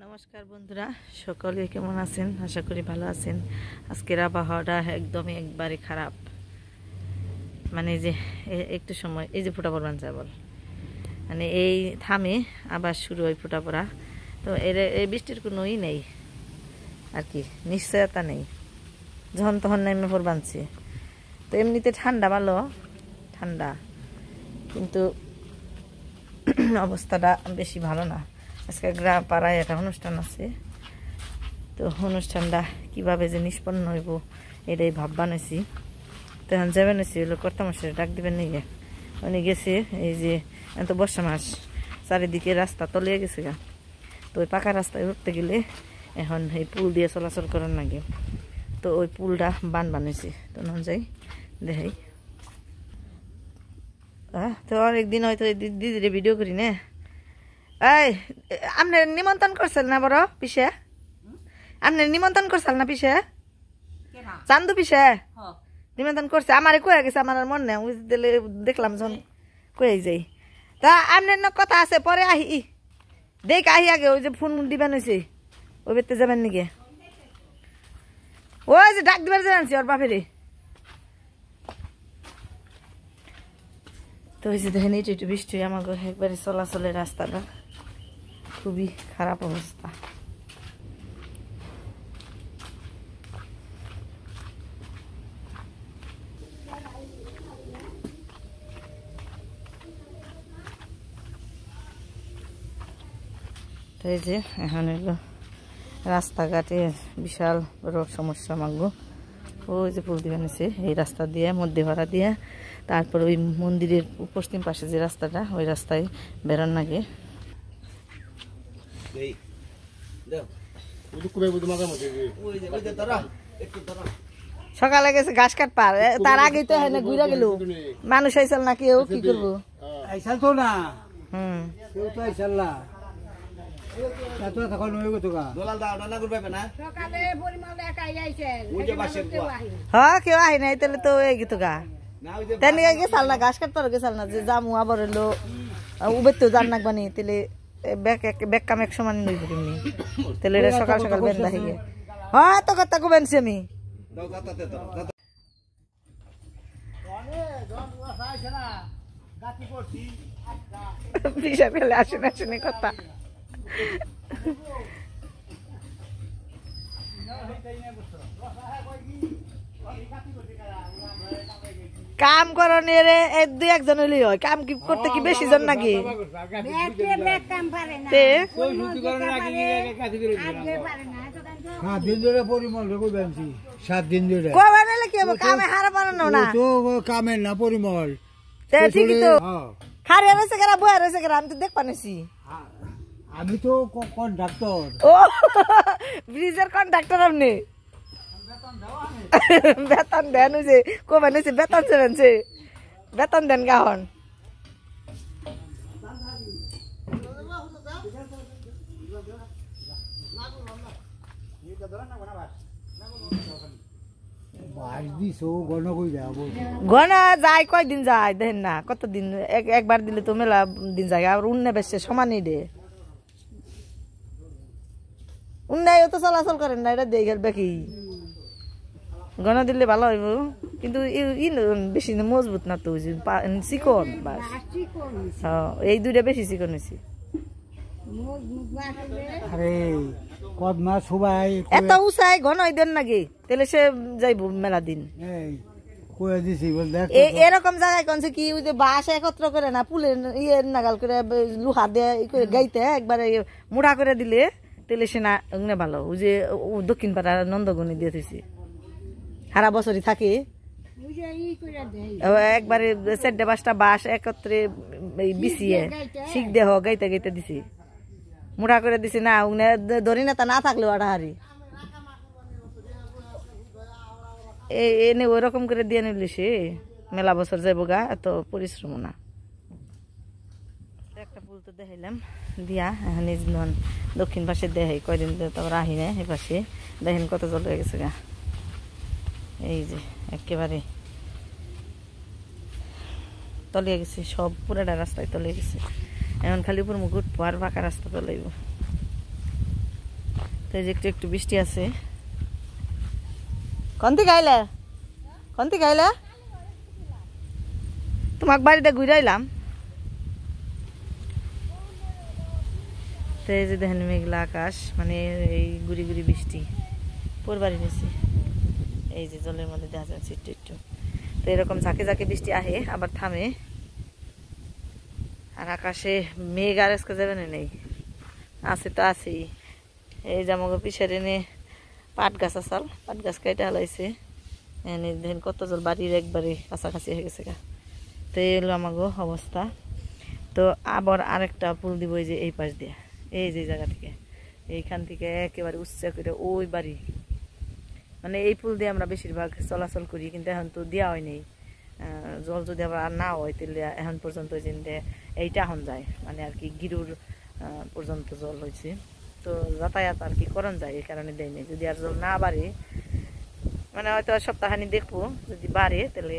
নমস্কার বন্ধুরা, সকলে কেমন আছেন? আশা করি ভালো আছেন। আজকের আবহাওয়াটা একদমই একবারে খারাপ। মানে যে একটু সময় এই যে ফোঁটা পড়বান যাবল, মানে এই থামে আবার শুরু হয় ফোঁটা পড়া। তো এই বৃষ্টির কোনোই নেই আর কি, নিশ্চয়তা নেই, যখন তখন নেমে পড়বানছে। তো এমনিতে ঠান্ডা, ভালো ঠান্ডা, কিন্তু অবস্থাটা বেশি ভালো না। আজকে গ্রাম পাড়ায় একটা অনুষ্ঠান আছে, তো অনুষ্ঠানটা কীভাবে যে নিষ্পন্ন হইব এটাই ভাববান হয়েছি। তো এখন যাবেন হয়েছি হলো কর্তামশাই ডাক দিবেন নিয়ে, উনি গেছে। এই যে তো বর্ষা মাস, চারিদিকে রাস্তা তলিয়ে গেছে গা। তো ওই পাকা রাস্তায় উঠতে গেলে এখন এই পুল দিয়ে চলাচল করার লাগে। তো ওই পুলটা বানাইছি, তো নন যাই দেখাই। তো অনেকদিন হয়তো দিদিরে ভিডিও করি না। এই আপনার নিমন্ত্রণ করছেন না বড় পিসে? আপনার নিমন্ত্রণ করছেন না পিসে? চান্দু পিসে নিমন্ত্রণ করছে, আমারে কয়ে গেছে, আমার মন নেই, দেখলাম যখন কয়ে যাই। তা আপনার কথা আছে, পরে আহি দেখ, আহি আগে ওই যে ফোন দিবেন হয়েছে, ওই বেতে যাবেন নাকি? ওই যে ডাক দিবার জানছি ওর বাপেরে। তো ওই যে দেখেন একটু বৃষ্টি, আমাকে একবারে চলাচলের রাস্তাটা খুবই খারাপ অবস্থা। তো এই যে এখন হইলো রাস্তাঘাটের বিশাল বড় সমস্যা মাগবো। ওই যে পুল দিয়ে নিছে, এই রাস্তা দিয়ে মধ্যে ভাড়া দিয়ে, তারপর ওই মন্দিরের পশ্চিম পাশে যে রাস্তাটা, ওই রাস্তায় বেরোন লাগে। সকালে গেছে ঘাস কাটপার, তার আগেই তো এখানে ঘুরে গেল মানুষ আইসাল না, কেউ কি করবো? আইসাল তো না, কেউ তো আইসাল না। হ্যাঁ, কেউ আহি নাই, তাহলে তো এই গীত গা তেন গেছাল না, ঘাস কাটপার গেছাল না, যে জামু আবার হলো উবের তো জান নাকবানি, তাহলে ব্যাগ কাম এক সমান নইব কেমনি? তাহলে এটা সকাল সকাল বেন দেখে গে। হ্যাঁ, তো কথা কবেনছি আমি। বিষয় ফেলে আসেন আসেনি কথা। কাম করনি রে, দুই একজন হইলেই হয়। কাম কি করতে কি বেশি জন নাকি? কামের না পরিমল, ঠিকই তো। খারিয়া রয়েছে কেরা, বয়া রয়েছে কেরা, আমি তো দেখ পানিছি। আমি তো কন্ডাক্টর। ও ব্রিজের কন্ডাক্টর আপনি? বেতন দেন, যে কবেন হয়েছে বেতন চেবেনছে, বেতন দেন গাহন। গনা যায়, কয়দিন যায় দেখেন না, কতদিন একবার দিলে তো মেলা দিন যায়। আর উন্নে বেশি সমানই দে, উন্নয় তো চলাচল করেন না, এটা দিয়ে গেলবে কি? গনা দিলে ভালো হইব, কিন্তু বেশি মজবুত না তো, চিকন বাস। এই দুইটা বেশি চিকন হয়েছে। আরে কদমা সবাই এত উঁচাই ঘন দেন নাকি, তাহলে সে যাইব মেলা দিন। এরকম জায়গায় কোনছে কি, ওই যে বাস একত্র করে না, পুলের ইয়ে নাগাল করে লোহা দিয়ে গাইতে একবারে মুড়া করে দিলে, তাহলে সে না ভালো। ওই যে দক্ষিণ পাড়া নন্দগণি দিয়ে দিয়েছি, সারা বছরই থাকে। একবারে 4-5টা বাস একত্রে বিছিয়ে শিখ দেহ গাইতে গাইতে দিছি, মুড়া করে দিছি না। ধরি না তা না থাকলেও আড়াহারি এনে ওই রকম করে দিয়ে নিলি সে মেলা বছর যাইব গা, এত পরিশ্রম না। একটা পুল তো দেখাইলাম দিয়া, এখন দক্ষিণ পাশে দেখাই, কয়দিন তারপর আহি না। এই পাশে দেখেন কত জল হয়ে গেছে গা, এই যে একেবারে তলিয়ে গেছে সব, পুরাটা রাস্তায় তলিয়ে গেছে। এখন খালি উপর মুখ উঠবো আর পাকা রাস্তা তলাইব। তো এই যে একটু একটু বৃষ্টি আছে। কন্তি গাইলে তোমাক বাড়িতে ঘুরে আইলাম। তো এই যে দেখেন মেঘলা আকাশ, মানে এই গুড়ি গুড়ি বৃষ্টি পড়বারই নিয়েছি। এই যে জলের মধ্যে দেখা যাচ্ছে একটু একটু। তো এরকম ঝাঁকে ঝাঁকে বৃষ্টি আহে আবার থামে, আর আকাশে মেঘ আর আজকে যাবে না নেই, আছে তো আছেই। এই যে আমাকে পিছের এনে পাট গাছ আসাল, পাট গাছ কেটে হালাইছে। এনে দেখেন কত জল বাড়ির একবারে কাছাকাছি হয়ে গেছে গা। তো এই হলো আমাকে অবস্থা। তো আবার আরেকটা পুল দিব এই যে এই পাশ দিয়ে, এই যে জায়গা থেকে, এইখান থেকে একেবারে উচ্চা করে ওই বাড়ি, মানে এই পুল দিয়ে আমরা বেশিরভাগ চলাচল করি। কিন্তু এখন তো দেওয়া হয় নেই, জল যদি আবার আর না হয় তাহলে এখন পর্যন্ত যে এইটা এখন যায়, মানে আর কি গিরুর পর্যন্ত জল হয়েছে। তো যাতায়াত আর কি করণ যায়, এই কারণে দেয় নেই। যদি আর জল না বাড়ে, মানে হয়তো সপ্তাহখানি দেখবো, যদি বাড়ে তাহলে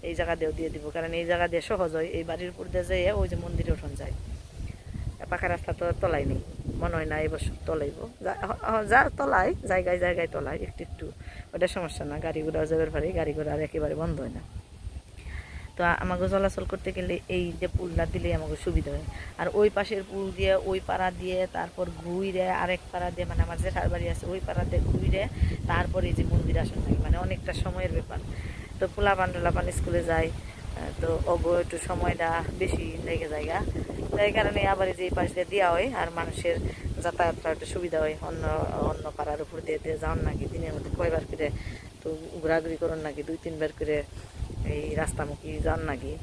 এই জায়গা দিয়েও দিয়ে দিব, কারণ এই জায়গা দিয়ে সহজ হয়। এই বাড়ির উপর দিয়ে যেয়ে ওই যে মন্দিরে উঠন যায়, পাকা রাস্তা তো তলাই নেই, মনে হয় না এই বছর তলাইব। যা তলায় জায়গায় জায়গায় তলায় একটু একটু, ওটা সমস্যা না। গাড়ি ঘোড়া যাবার পারে, গাড়ি ঘোড়া আর একেবারে বন্ধ হয় না। তো আমাকে চলাচল করতে গেলে এই যে পুলটা দিলে আমাকে সুবিধা হয়। আর ওই পাশের পুল দিয়ে ওই পাড়া দিয়ে তারপর ঘুরে আরেক পাড়া দিয়ে, মানে আমার জেঠার বাড়ি আছে ওই পাড়া দিয়ে ঘুরে তারপরে এই যে মন্দির আসন থাকে, মানে অনেকটা সময়ের ব্যাপার। তো পোলাপান টোলাপান স্কুলে যায়, তো অগো একটু সময়টা বেশি লেগে যায়, তাই কারণে আবার যে পাশ দিয়ে দেওয়া হয়, আর মানুষের যাতায়াতটা একটু সুবিধা হয়। অন্য অন্য পাড়ার উপর দিয়ে যাওয়ার নাকি দিনের মধ্যে কয়বার করে তো ঘোরাঘুরি করার নাকি 2-3 বার করে এই রাস্তামুখী যান নাকি।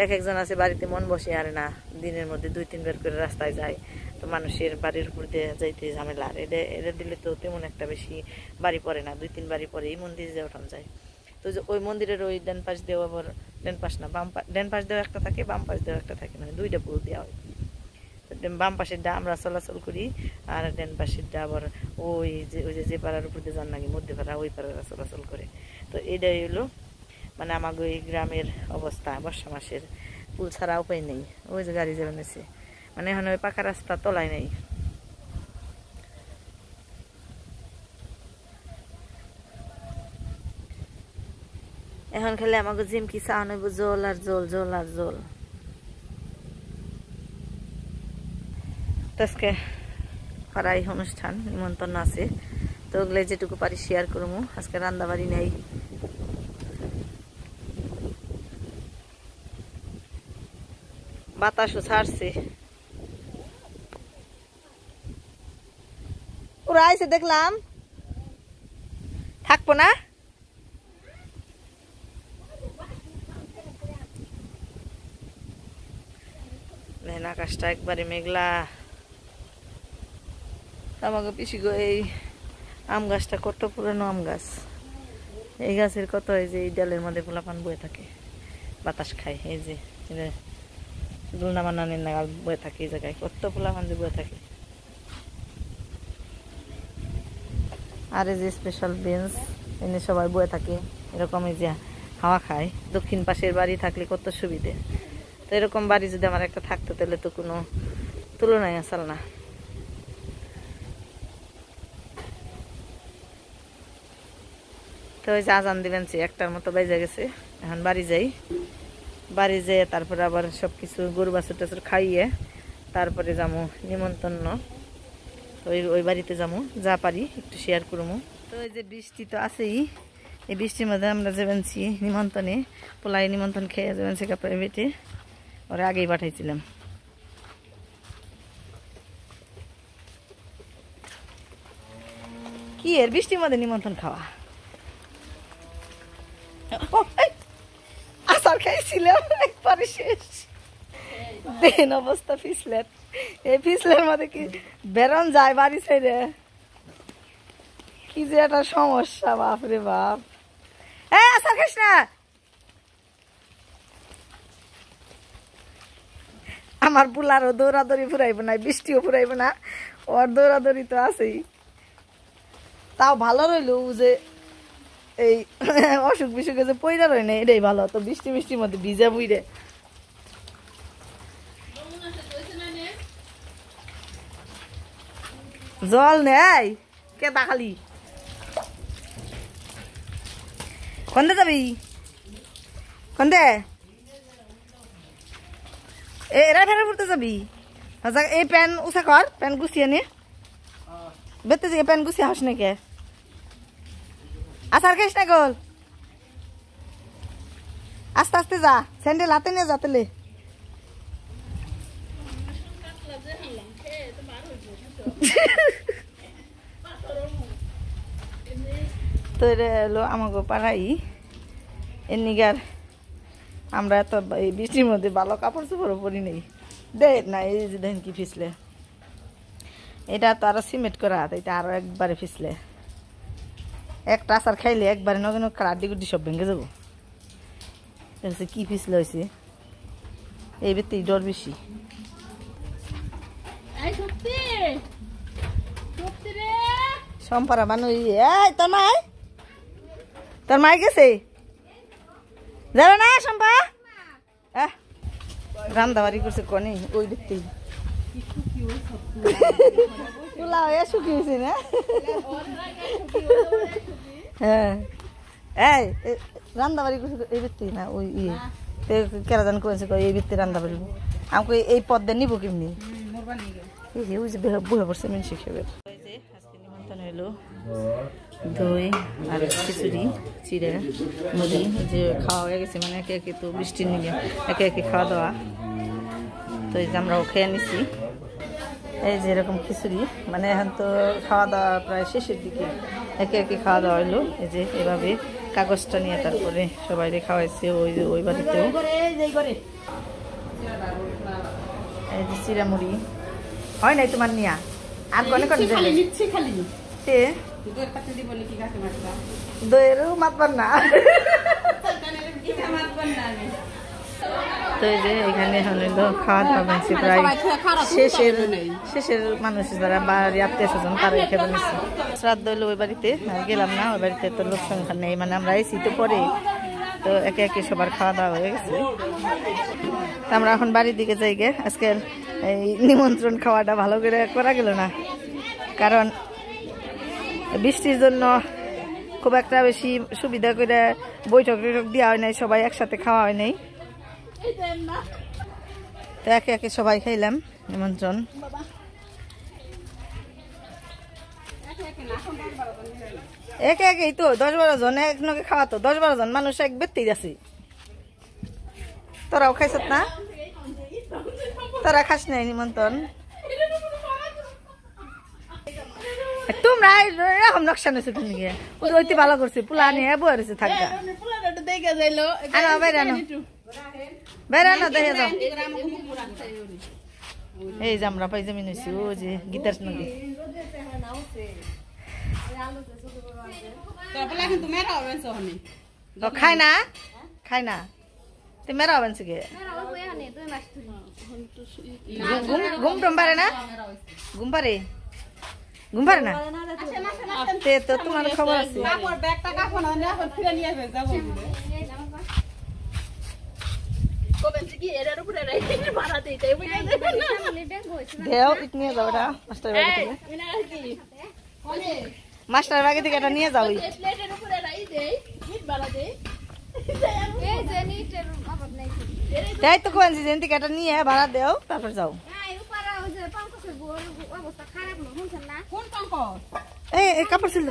এক একজন আছে বাড়িতে মন বসে আর না, দিনের মধ্যে 2-3 বার করে রাস্তায় যায়। তো মানুষের বাড়ির উপর দিয়ে যাইতে ঝামেলা, আর এটা দিলে তো তেমন একটা বেশি বাড়ি পড়ে না, 2-3 বাড়ি পরে এই মন্দিরে যে ওঠানো যায়। তো যে ওই মন্দিরের ওই ডান পাশ দিয়েও আবার, ডান পাশ না বাম পাশ, ডান পাশ দিয়েও একটা থাকে, বাম পাশ দিয়েও একটা থাকে, মানে 2টা পুল দেওয়া হয়। বাম পাশেরটা আমরা চলাচল করি, আর ডান পাশেরটা আবার ওই যে পাড়ার উপর দিয়ে যান নাকি মধ্যে পাড়া, ওই পাড়ারা চলাচল করে। তো এটাই হলো মানে আমাকে এই গ্রামের অবস্থা। বর্ষা মাসের পুল ছাড়া উপায় নেই, ওই যে গাড়ি যাবে নিছে, মানে এখন ওই পাকা রাস্তা তলায় নেই। এখন খেলে আমাকে জিমকি চা নেব, জল আর জল, জল আর জল। আজকে পাড়ায় অনুষ্ঠান, নিমন্ত্রণ আছে, তো ওগুলো যেটুকু পারি শেয়ার করবো। আজকে রান্না বাড়ি নেই, বাতাসও ছাড়ছে। ওরা আইসে দেখলাম, থাকবো না। দেখেন আকাশটা একবারে মেঘলা। আমাকে পিসি গো এই আম গাছটা কত পুরানো আম গাছ, এই গাছের কত, এই যে এই ডালের মধ্যে পোলাপান বয়ে থাকে, বাতাস খায়। এই যে দুলনামা নানির নাগাল বয়ে থাকে, এই জায়গায় কত পোলাপান যে বয়ে থাকে। আর এই যে স্পেশাল বেঞ্চ, এনে সবাই বয়ে থাকে, এরকম এই যে হাওয়া খায়। দক্ষিণ পাশের বাড়ি থাকলে কত সুবিধে। তো এরকম বাড়ি যদি আমার একটা থাকতো তাহলে তো কোনো তুলনায় আসাল না। তো ওই যে আজান দিবেন, 1টার মতো বেজে গেছে, এখন বাড়ি যাই। বাড়ি যেয়ে তারপরে আবার সবকিছু গরু বাছুর টাছুর খাইয়ে তারপরে যাবো নিমন্ত্রণ, ওই বাড়িতে যাবো, যা পারি একটু শেয়ার করবো। তো এই যে বৃষ্টি তো আছেই, এই বৃষ্টির মধ্যে আমরা যাবেনছি নিমন্ত্রণে, পোলাই নিমন্ত্রণ খেয়ে যাবেনছি কাপড়ে বেটে, ওরা আগেই পাঠাইছিলাম। কি এর বৃষ্টির মধ্যে নিমন্ত্রণ খাওয়া, আচার খাইছিলাম একবারে শেষ, দেন অবস্থা ফিসলেট। এই ফিসলের মধ্যে কি বেরন যায় বাড়ি ছেড়ে, কি যে একটা সমস্যা, বাপরে বাপ। আচার খাইস না, আমার বুলারও দৌড়াদৌড়ি ফুরাইব না, বৃষ্টিও ফুরাইব না, ওর দৌড়াদৌড়ি তো আছেই। তাও ভালো রইল যে এই অসুখ বিসুখে যে পয়রা রই না, এটাই ভালো। তো বৃষ্টি বৃষ্টির মধ্যে ভিজা বুইরে জল নেই, কে দাখালি কোনতে যাবি কোনতে এরা ফেরা পড়তে যাবি আচ্ছা এই প্যান উষা কর প্যান গুছিয়ে নে বেতে যে প্যান গুছিয়ে হাস নাকি আসার খাইস না গোল আস্তে আস্তে যা স্যান্ডেল হাতে নিয়ে যা তেলে তো এটা হলো আমাকে পাড়াই এর নিগার আমরা তো এই বৃষ্টির মধ্যে ভালো কাপড় চোপড়ও পরি নেই দে না এই যে দেখেন কি ফিসলে এটা তো আরো সিমেন্ট করা এটা আরো একবারে ফিসলে একটা আচার খাইলে একবারে নগে নগে আড্ডি গুড্ডি সব ভেঙে যাবো দেখছি কি ফিসলে হয়েছে এই বেতেই ডর বেশি সম্পারা মানুষ এই তোর মাই গেছে যাবে না সম্পা রান্না বাড়ি করছে কনে ওই দেখতেই পোলাও শুকিয়েছে না হ্যাঁ এই রান্না বাড়ি করছে এই দেখতেই না ওই ইয়ে কেরা জান করেছে এই ভিত্তি রান্না বাড়ি আমাকে এই পদ্মা নিবো কেমনি ওই যে বুঝে পড়ছে মেনসি খেবে আজকে নিমন্ত্রণ হলো দই আর খিচুড়ি চিড়ে মুড়ি যে খাওয়া হয়ে গেছে মানে একে একে তো বৃষ্টির নিয়ে একে একে খাওয়া দাওয়া তো এই যে আমরাও খেয়ে নিছি এই যে এরকম খিচুড়ি মানে এখন তো খাওয়া দাওয়া প্রায় শেষের দিকে একে একে খাওয়া দাওয়া হলো এই যে এভাবে কাগজটা নিয়ে তারপরে সবাই খাওয়াইছে ওই বাড়িতেও এই যে চিড়া মুড়ি হয় নাই তোমার নিয়া আর কনে কনে দইয়েরও মাতবার না তো এই যে এখানে হলো খাওয়া দাওয়া বানছে প্রায় শেষের মানুষ যারা বাড়ি আত্মীয় স্বজন তারাই খেতে নিচ্ছে শ্রাদ্ধ হইলো ওই বাড়িতে গেলাম না ওই বাড়িতে তো লোক সংখ্যা নেই মানে আমরা এসি তো পরে তো একে একে সবার খাওয়া দাওয়া হয়ে গেছে তো আমরা এখন বাড়ির দিকে যাই গে আজকের এই নিমন্ত্রণ খাওয়াটা ভালো করে করা গেল না কারণ বৃষ্টির জন্য খুব একটা বেশি সুবিধা করে বৈঠক দেওয়া হয় নাই সবাই একসাথে খাওয়া হয় নাই তো একে একে সবাই খাইলাম নিমন্ত্রণ একে একেই তো 10-12 জন এক নকে খাওয়া তো 10-12 জন মানুষ এক ব্যক্তি আছে তোরাও খাইছ না তোরা খাস নাই নিমন্ত্রণ তোমরা এরকম নকশা নিছো তুমি ওইতে ভালো করছে পোলা নিয়ে বসে থাকবা বেড়ানো দেখে যাও এই যে আমরা পাইজামি নিছি ও যে গীতার নদী খাই না তুই মেরা হবেন গে ঘুম টুম পারে না ঘুম পারে না তো তোমার খবর আছে মাস্টার বাগে থেকে এটা নিয়ে যাও তাই তো কোন যেন থেকে এটা নিয়ে ভাড়া দেও তারপর যাও এই কাপড় ছিল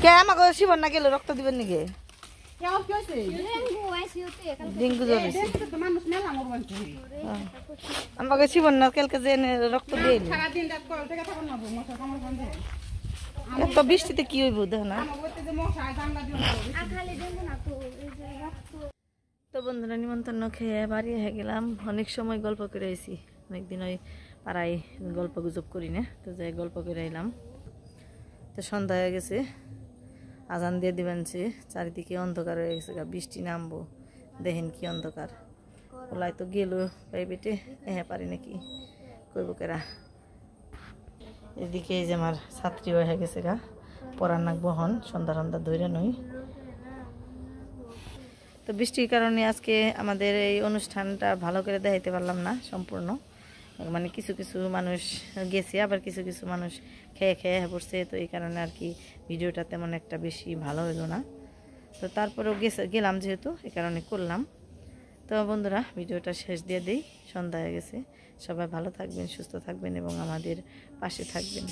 কে আমাকে শিবন না গেল রক্ত দিবেন নাকি ডেঙ্গু জ্বর আমাকে শিবন না কালকে যে রক্ত দিয়ে এত বৃষ্টিতে কি হইব দেখ না তো বন্ধুরা নিমন্ত্রণ খেয়ে বাড়ি হয়ে গেলাম অনেক সময় গল্প করে আইছি অনেকদিন ওই পাড়ায় গল্প গুজব করি না তো যাই গল্প করে আইলাম তো সন্ধ্যা হয়ে গেছে আজান দিয়ে দিবেন চারিদিকে অন্ধকার হয়ে গেছে বৃষ্টি নামবো দেখেন কি অন্ধকার ওলাই তো গেল প্রাইভেটে হ্যাঁ পারি নাকি কইব কেরা এদিকে এই যে আমার ছাত্রী হয়ে গেছে গা পড়ার নাক বহন সন্ধ্যা ধরে নই তো বৃষ্টির কারণে আজকে আমাদের এই অনুষ্ঠানটা ভালো করে দেখাইতে পারলাম না সম্পূর্ণ মানে কিছু কিছু মানুষ গেছে, আবার কিছু কিছু মানুষ খেয়ে খেয়ে পড়ছে, তো এই কারণে আর কি ভিডিওটা তেমন একটা বেশি ভালো হলো না। তো তারপরেও গেলাম যেহেতু, এই কারণে করলাম। তো বন্ধুরা, ভিডিওটা শেষ দিয়ে দিই, সন্ধ্যা হয়ে গেছে। সবাই ভালো থাকবেন, সুস্থ থাকবেন এবং আমাদের পাশে থাকবেন।